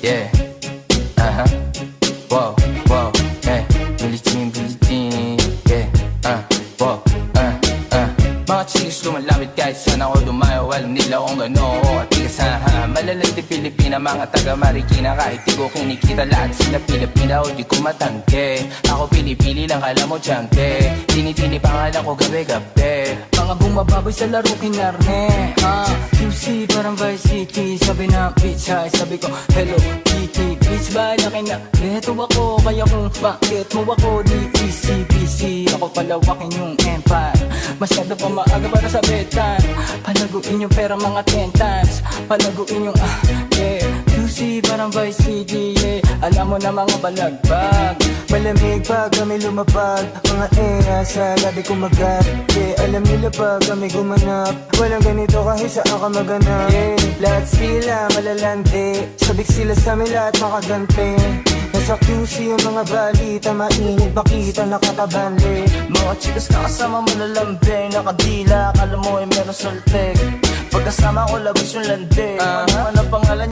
Yeah. Wow, wow, Billie Jean, yeah. Wow, Mga chicks lumalapit kahit saan ako dumayo. Alam nila kung gano'n ako katigas, Malalandi Pilipina, mga taga Marikina. Kahit di ko kinikita, lahat sila Pilipina o di ko matangke. Ako pili-pili lang, kala mo tiyangke. Tini-tini pangalan ko gabi-gabi. Mga bumababoy sa laro kinarne, QC parang Vice City. Sabi na bitch hi, sabi ko hello Kitty. Bitch ba laki na beto ako, kaya kung bakit mo ako di easy-peasy. Ako palawakin yung empire, masyado pa maaga para sa betan. Palaguin yung pera mga 10 times, palaguin yung yeah. QC parang Vice City, yeah. Alam mo na mga balagbag, Malamig pag kami lumapag, mga sa labi kumagat, yeah. Alam nila pag kami gumanap, walang ganito kahit saan ka maganap, yeah. Lahat sila malalante, sabik sila sa amin lahat makagante. Nasa QC yung mga balita, mainit makita nakakabande. Mga chicas na kasama malalambing, nakadila, akala mo ay meron salpeg. Pagkasama ko labas yung lande, ano man ang pangalan